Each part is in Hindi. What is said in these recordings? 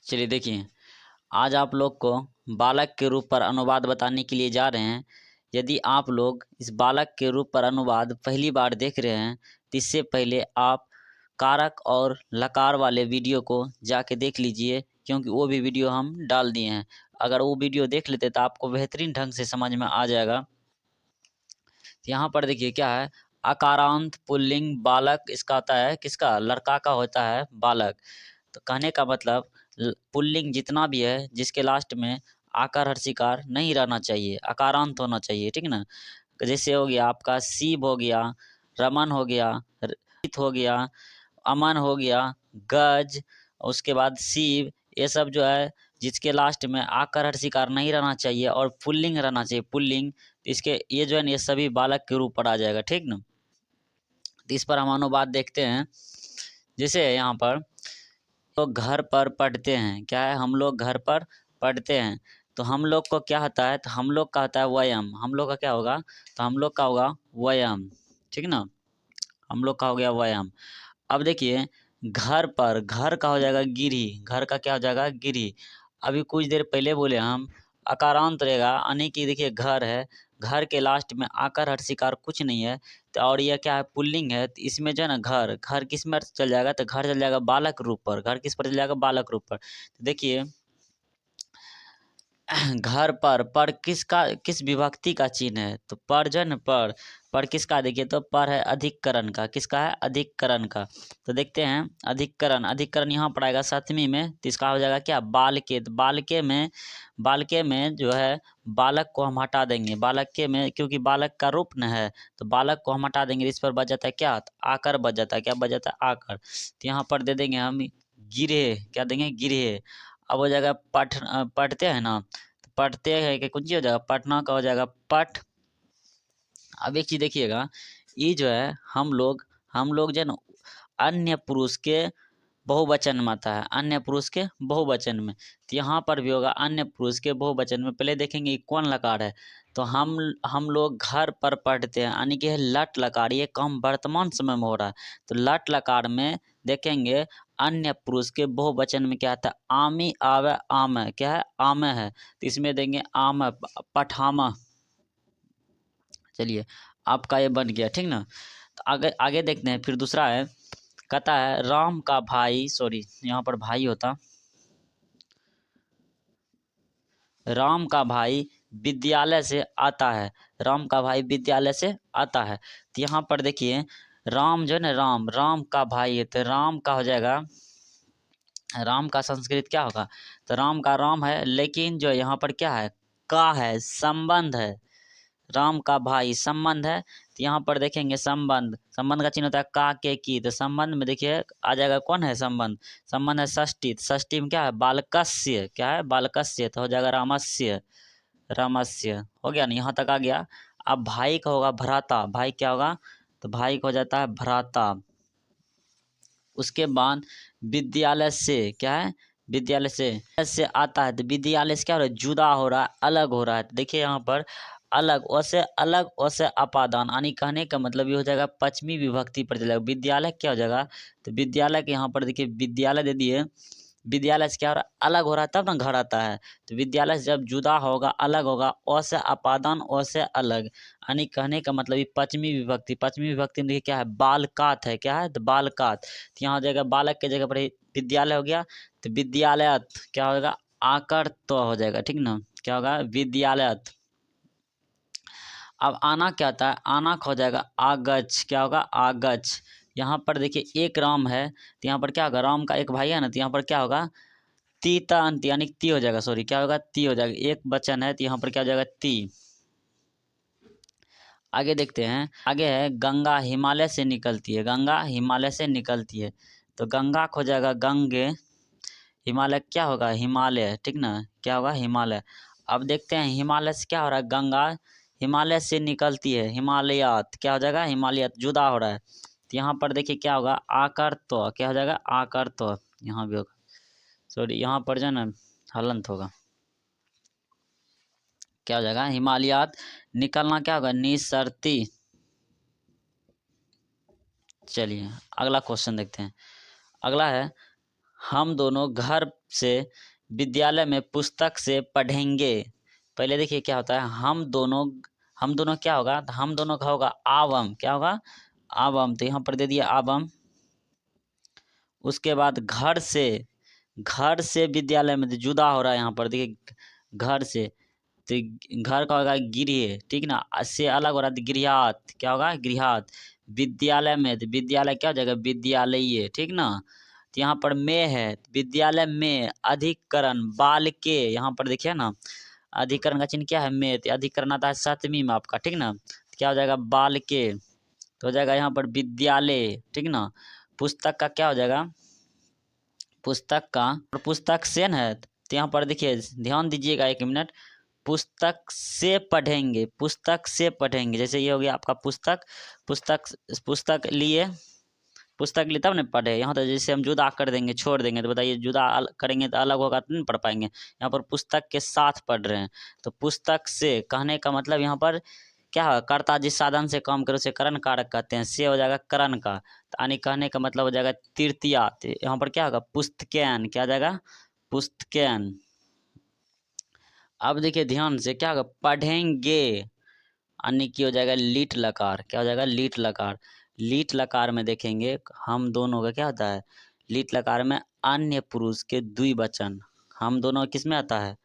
चलिए देखिए, आज आप लोग को बालक के रूप पर अनुवाद बताने के लिए जा रहे हैं। यदि आप लोग इस बालक के रूप पर अनुवाद पहली बार देख रहे हैं तो इससे पहले आप कारक और लकार वाले वीडियो को जाके देख लीजिए, क्योंकि वो भी वीडियो हम डाल दिए हैं। अगर वो वीडियो देख लेते तो आपको बेहतरीन ढंग से समझ में आ जाएगा। यहाँ पर देखिए क्या है, अकारांत पुल्लिंग बालक इसका आता है, किसका? लड़का का होता है बालक। तो कहने का मतलब पुल्लिंग जितना भी है जिसके लास्ट में आकार हर्षिकार नहीं रहना चाहिए, अकारांत होना चाहिए, ठीक ना। जैसे हो गया आपका शिव हो गया, रमन हो गया, रचित हो गया, अमन हो गया, गज, उसके बाद शिव, ये सब जो है जिसके लास्ट में आकार हर्षिकार नहीं रहना चाहिए और पुल्लिंग रहना चाहिए, पुल्लिंग, इसके ये जो है ना ये सभी बालक के रूप पर आ जाएगा, ठीक ना। तो इस पर हम अनुवाद देखते हैं। जैसे यहाँ पर तो घर पर पढ़ते हैं, क्या है, हम लोग घर पर पढ़ते हैं। तो हम लोग को क्या होता है, तो हम लोग का होता है वयम, हम लोग का क्या होगा, तो हम लोग का होगा वयम, ठीक ना, हम लोग का हो गया वयम। अब देखिए घर पर, घर का हो जाएगा गिरी, घर का क्या हो जाएगा, गिरी। अभी कुछ देर पहले बोले हम अकारांत रहेगा, यानी कि देखिए घर है, घर के लास्ट में आकार हर्षिकार कुछ नहीं है, तो और यह क्या है, पुल्लिंग है, तो इसमें जो है ना घर, घर किस में चल जाएगा, तो घर चल जाएगा बालक रूप पर, घर किस पर चल जाएगा, बालक रूप पर। तो देखिए घर पर किसका, किस विभक्ति का चिन्ह है, तो पर जो है न पर किसका, देखिए तो पर है अधिकरण का, किसका है, अधिकरण का। तो देखते हैं अधिकरण, अधिकरण यहाँ पर आएगा सातवीं में, तो इसका हो जाएगा क्या, बालके। तो बालके में जो है बालक को हम हटा देंगे, बालक के में क्योंकि बालक का रूप न है तो बालक को हम हटा देंगे, इस पर बच जाता है क्या, तो आकर बच जाता है, क्या बच जाता है, आकर। तो यहाँ पर दे देंगे हम गिरे, क्या देंगे, गिरे। अब हो जाएगा पढ़ते हैं ना, पढ़ते हैं कि कुछ हो जाएगा, पटना का हो जाएगा पठ। अब एक चीज देखिएगा, ये जो है हम लोग जो है ना अन्य पुरुष के बहुवचन में आता है, अन्य पुरुष के बहुवचन में। तो यहाँ पर भी होगा अन्य पुरुष के बहुवचन में। पहले देखेंगे कौन लकार है, तो हम लोग घर पर पढ़ते हैं, यानी कि है लट लकार, ये काम वर्तमान समय में हो रहा है। तो लट लकार में देखेंगे अन्य पुरुष के बहुवचन में क्या आता है, आमी आवे आम, क्या है, आम है, तो इसमें देंगे आम, पठामा। चलिए आपका ये बन गया, ठीक ना। तो आगे आगे देखते हैं, फिर दूसरा है, कहता है राम का भाई, सॉरी यहाँ पर भाई होता, राम का भाई विद्यालय से आता है, राम का भाई विद्यालय से आता है। तो यहाँ पर देखिए राम जो है ना, राम, राम का भाई है, तो राम का हो जाएगा, राम का संस्कृत क्या होगा, तो राम का राम है, लेकिन जो यहाँ पर क्या है, का है, संबंध है, राम का भाई संबंध है। तो यहाँ पर देखेंगे संबंध, संबंध का चिन्ह होता है का के की, तो संबंध में देखिए आ जाएगा कौन है, संबंध, संबंध है षष्ठी, तो षष्ठी में क्या है, बालकस्य, क्या है, बालकस्य, तो हो जाएगा रामस्य, रामस्य हो गया ना, यहाँ तक आ गया। अब भाई का होगा भ्राता, भाई क्या होगा, तो भाई का हो जाता है भ्राता। उसके बाद विद्यालय से, क्या है, विद्यालय से आता है, तो विद्यालय से क्या हो रहा है, जुदा हो रहा है, अलग हो रहा है। तो देखिए यहाँ पर अलग ओसे अपादान, यानी कहने का मतलब ये हो जाएगा पश्चिमी विभक्ति पर चलेगा। विद्यालय क्या हो जाएगा, तो विद्यालय के यहाँ पर देखिए विद्यालय दे दिए, विद्यालय से क्या हो रहा है, अलग हो रहा है, तब ना घर आता है। तो विद्यालय से जब जुदा होगा, अलग होगा, अ से अपादान, अ से अलग, यानी कहने का मतलब ये पश्चिमी विभक्ति, पश्चिमी विभक्ति में देखिए क्या है, बालकात है, क्या है, तो बालकात। तो यहाँ हो जाएगा बालक के जगह पर विद्यालय हो गया, तो विद्यालयत क्या होगा, आकर तो हो जाएगा, ठीक ना, क्या होगा, विद्यालयत। अब आना क्या होता है, आना हो जाएगा आगच, क्या होगा, आगच। यहाँ पर देखिए एक राम है, तो यहाँ पर क्या होगा, राम का एक भाई है ना, तो यहाँ पर क्या होगा, तीता अंत, यानी ती हो जाएगा, सॉरी क्या होगा, ती हो जाएगा, एक वचन है तो यहाँ पर क्या हो जाएगा, ती। आगे देखते हैं, आगे है गंगा हिमालय से निकलती है, गंगा हिमालय से निकलती है, तो गंगा हो जाएगा गंगे, हिमालय क्या होगा, हिमालय, ठीक ना, क्या होगा, हिमालय। अब देखते हैं हिमालय से क्या हो रहा है, गंगा हिमालय से निकलती है, हिमालयात क्या हो जाएगा, हिमालयात, जुदा हो रहा है। तो यहाँ पर देखिए क्या होगा, आकर तो, क्या हो जाएगा, आकर तो, यहाँ भी होगा, सॉरी यहाँ पर जो है ना हलंत होगा, क्या हो जाएगा, हिमालयात, निकलना क्या होगा, निसरती। चलिए अगला क्वेश्चन देखते हैं। अगला है हम दोनों घर से विद्यालय में पुस्तक से पढ़ेंगे। पहले देखिए क्या होता है, हम दोनों क्या होगा, तो हम दोनों का होगा आवम, क्या होगा, आवम। तो यहाँ पर दे दिया आवम। उसके बाद घर से विद्यालय में जुदा हो रहा है, यहाँ पर देखिए घर से, तो घर का होगा गृह, ठीक ना, से अलग हो रहा है गृहात, क्या होगा गृहात। विद्यालय में, तो विद्यालय क्या हो जाएगा विद्यालय, ठीक ना। तो यहाँ पर में है, विद्यालय में अधिकरण बाल के, यहाँ पर देखिए ना अधिकरण का चिन्ह क्या है में, तो अधिकरण आता है सातवीं में आपका, ठीक ना। तो क्या हो जाएगा बाल के, तो हो जाएगा यहाँ पर विद्यालय, ठीक ना। पुस्तक का क्या हो जाएगा, पुस्तक का, और पुस्तक से न है, तो यहाँ पर देखिए ध्यान दीजिएगा 1 मिनट। पुस्तक से पढ़ेंगे, पुस्तक से पढ़ेंगे, जैसे ये हो गया आपका पुस्तक, पुस्तक लिए, पुस्तक लिए तब नहीं पढ़े। यहाँ तो जैसे हम जुदा कर देंगे, छोड़ देंगे, तो बताइए जुदा करेंगे तो अलग होगा तो नहीं पढ़ पाएंगे। यहाँ पर पुस्तक के साथ पढ़ रहे हैं, तो पुस्तक से कहने का मतलब यहाँ पर क्या है, कर्ता जिस साधन से काम करे उसे करण कारक कहते हैं, से हो जाएगा करण का, तो यानी कहने का मतलब हो जाएगा तृतीया। तो यहाँ पर क्या होगा पुस्तकैन, क्या हो जाएगा पुस्तकैन। अब देखिए ध्यान से क्या होगा पढ़ेंगे, यानी कि हो जाएगा लीट लकार, क्या हो जाएगा लीट लकार। लीट लकार में देखेंगे हम दोनों का क्या होता है, लीट लकार में अन्य पुरुष के द्विवचन, हम दोनों किस में आता है,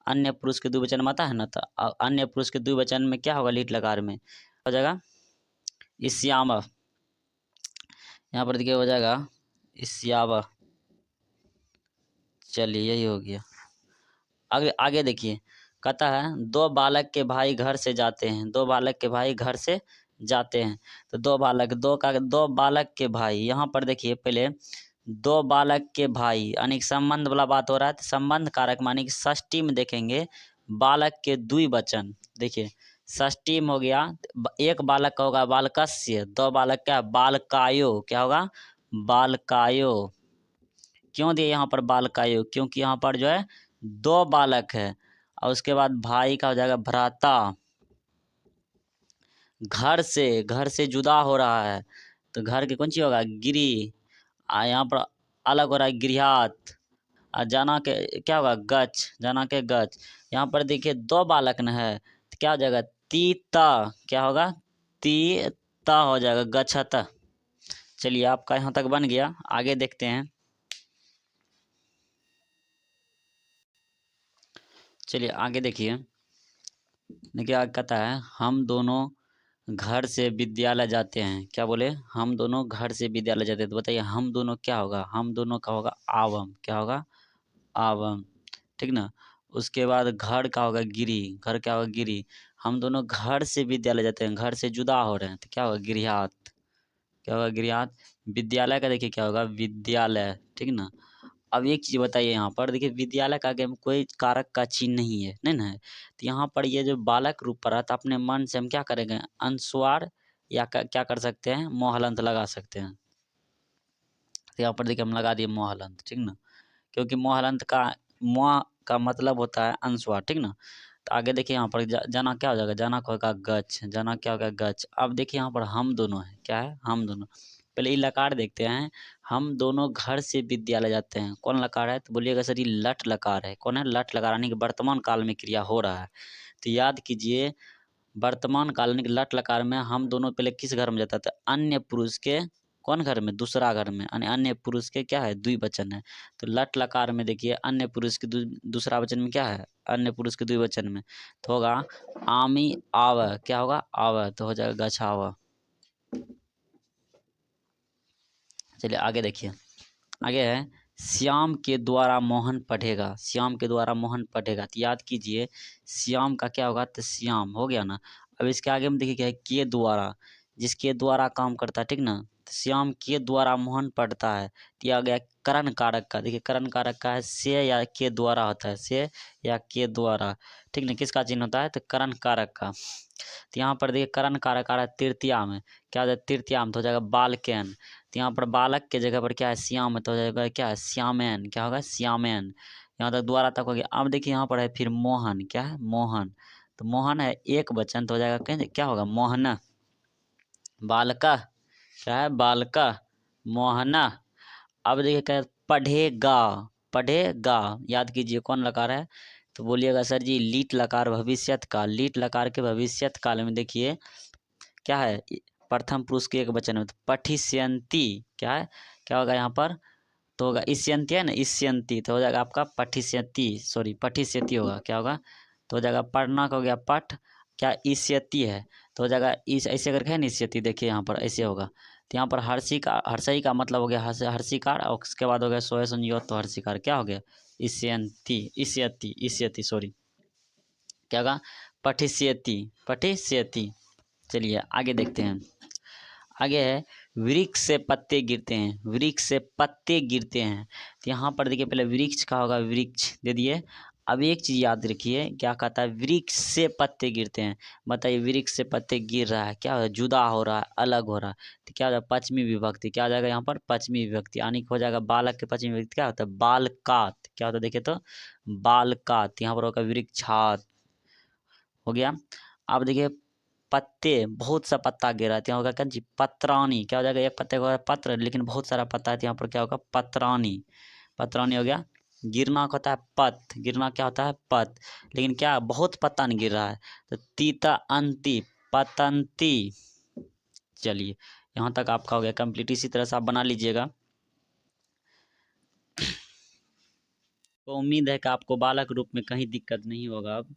अन्य पुरुष के द्विवचन में आता है ना। तो अन्य पुरुष के द्विवचन में क्या होगा लीट लकार में हो जाएगा इस्याम, यहाँ पर देखिए हो जाएगा इस्याव। चलिए यही हो गया। आगे आगे देखिए कहता है दो बालक के भाई घर से जाते हैं, दो बालक के भाई घर से जाते हैं। तो दो बालक के भाई, यहाँ पर देखिए पहले दो बालक के भाई यानी संबंध वाला बात हो रहा है, तो संबंध कारक मानी कि षष्ठी में देखेंगे बालक के द्विवचन, देखिए षष्ठी में हो गया, एक बालक का होगा बालकस्य, दो बालक का बालकायो, क्या होगा बालकायो। क्यों दिए यहाँ पर बालकायो, क्योंकि यहाँ पर जो है दो बालक है, और उसके बाद भाई का हो जाएगा भ्राता। घर से जुदा हो रहा है, तो घर के कौन सी होगा गिरी, यहाँ पर अलग हो रहा है गृहात। और जाना के क्या होगा गच, जाना के गच। यहाँ पर देखिए दो बालक न है, तो क्या हो जाएगा तीता, क्या होगा तीता हो जाएगा गच्छत। चलिए आपका यहाँ तक बन गया, आगे देखते हैं। चलिए आगे देखिए, देखिए आगे कहता है हम दोनों घर से विद्यालय जाते हैं, क्या बोले हम दोनों घर से विद्यालय जाते हैं। तो बताइए हम दोनों क्या होगा, हम दोनों का होगा आवम, क्या होगा आवम, ठीक ना। उसके बाद घर का होगा गिरी, घर क्या होगा गिरी। हम दोनों घर से विद्यालय जाते हैं, घर से जुदा हो रहे हैं, तो क्या होगा गृहात, क्या होगा गृहात। विद्यालय का देखिए क्या होगा विद्यालय, ठीक ना। अब एक चीज़ बताइए यहाँ पर देखिए विद्यालय का आगे में कोई कारक का चिन्ह नहीं है, नहीं ना है। तो यहाँ पर ये जो बालक रूप पर है, तो अपने मन से हम क्या करेंगे अनुस्वार या क्या कर सकते हैं मोहलंत लगा सकते हैं। तो यहाँ पर देखिए हम लगा दिए मोहलंत, ठीक ना, क्योंकि मोहलंत का मुआ का मतलब होता है अनुस्वार, ठीक ना। तो आगे देखिए यहाँ पर जाना क्या हो जाएगा, जाना का होगा गच, जाना क्या होगा गच। अब देखिए यहाँ पर हम दोनों है, क्या है हम दोनों। पहले ये लकार देखते हैं, हम दोनों घर से विद्यालय जाते हैं, कौन लकार है, तो बोलिएगा सर ये लट लकार है। कौन है लट लकार, यानी कि वर्तमान काल में क्रिया हो रहा है। तो याद कीजिए वर्तमान काल यानी कि लट लकार में हम दोनों पहले किस घर में जाता था, अन्य पुरुष के कौन घर में, दूसरा घर में, यानी अन्य पुरुष के क्या है द्विवचन है। तो लट लकार में देखिए अन्य पुरुष के दूसरा वचन में क्या है, अन्य पुरुष के द्विवचन में, तो होगा आमी आव, क्या होगा आव, तो हो जाएगा गछाव। चलिए आगे देखिए, आगे है श्याम के द्वारा मोहन पढ़ेगा, श्याम के द्वारा मोहन पढ़ेगा। तो याद कीजिए श्याम का क्या होगा, तो श्याम हो गया ना। अब इसके आगे में देखिए क्या है के द्वारा, जिसके द्वारा काम करता है, ठीक ना। तो श्याम के द्वारा मोहन पढ़ता है, दिया गया करण कारक का, देखिए करण कारक का है से या के द्वारा होता है, से या के द्वारा, ठीक ना। किसका चिन्ह होता है, तो करण कारक का। तो यहाँ पर देखिए करण कारक आ रहा है तृतीया में, क्या हो जाएगा तृतीया में, तो हो जाएगा बालकेन। तो यहाँ पर बालक के जगह पर क्या है श्याम है, तो हो जाएगा क्या है श्यामेन, क्या होगा श्यामेन। यहाँ तक द्वारा तक हो गया। अब देखिए यहाँ पर है फिर मोहन, क्या है मोहन। तो मोहन है एक वचन, तो हो जाएगा क्या होगा मोहन, बालका, क्या है बालका मोहना। अब देखिए क्या पढ़ेगा, पढ़ेगा याद कीजिए कौन लकार है, तो बोलिएगा सर जी लीट लकार भविष्यत काल। लीट लकार के भविष्यत काल में देखिए क्या है, प्रथम पुरुष के एक वचन में, तो पठिष्यन्ति क्या है, क्या होगा यहाँ पर, तो होगा इष्यन्ति है ना, इष्यन्ति, तो हो जाएगा आपका पठिष्यति, सॉरी पठिष्यति होगा, क्या होगा, तो हो जाएगा पढ़ना का हो गया पठ, क्या इष्यति है, तो हो जाएगा इस, ऐसे करके है ना इष्यति, देखिए यहाँ पर ऐसे होगा, तो यहाँ पर हर्षई का मतलब हो गया हर्षिकार, और उसके बाद हो गया सोए संयोग, तो हर्षिकार क्या हो गया, इष्यन्ति, इष्यति, इष्यति सॉरी, क्या होगा, पठिष्यति, पठिष्यति। चलिए आगे देखते हैं, आगे है वृक्ष से पत्ते गिरते हैं, वृक्ष से पत्ते गिरते हैं, तो यहाँ पर देखिए पहले वृक्ष का होगा, वृक्ष दे दिए। अब एक चीज़ याद रखिए, क्या कहता है, वृक्ष से पत्ते गिरते हैं, बताइए वृक्ष से पत्ते गिर रहा है, क्या हो रहा है, जुदा हो रहा है, अलग हो रहा है, तो क्या हो जाएगा, पश्चिमी विभक्ति, क्या हो जाएगा यहाँ पर, पश्चिमी विभक्ति, यानी हो जाएगा बालक के पश्चिमी विभक्ति क्या होता है, बालकात, क्या होता है देखिए तो बालकात, यहाँ पर होगा वृक्षात, हो गया। अब देखिए पत्ते, बहुत सा पत्ता गिरा है, तो यहाँ होगा क्या जी, पत्रानी, क्या हो जाएगा, एक पत्ते का पत्र, लेकिन बहुत सारा पत्ता है, तो यहाँ पर क्या होगा, पत्रानी, पत्रानी हो गया। गिरना का होता है पत, गिरना क्या होता है पत, लेकिन क्या बहुत पत्ता नहीं गिर रहा है, तो तीता अंति, पतंती। चलिए यहाँ तक आपका हो गया कंप्लीट, इसी तरह से आप बना लीजिएगा। तो उम्मीद है कि आपको बालक रूप में कहीं दिक्कत नहीं होगा अब।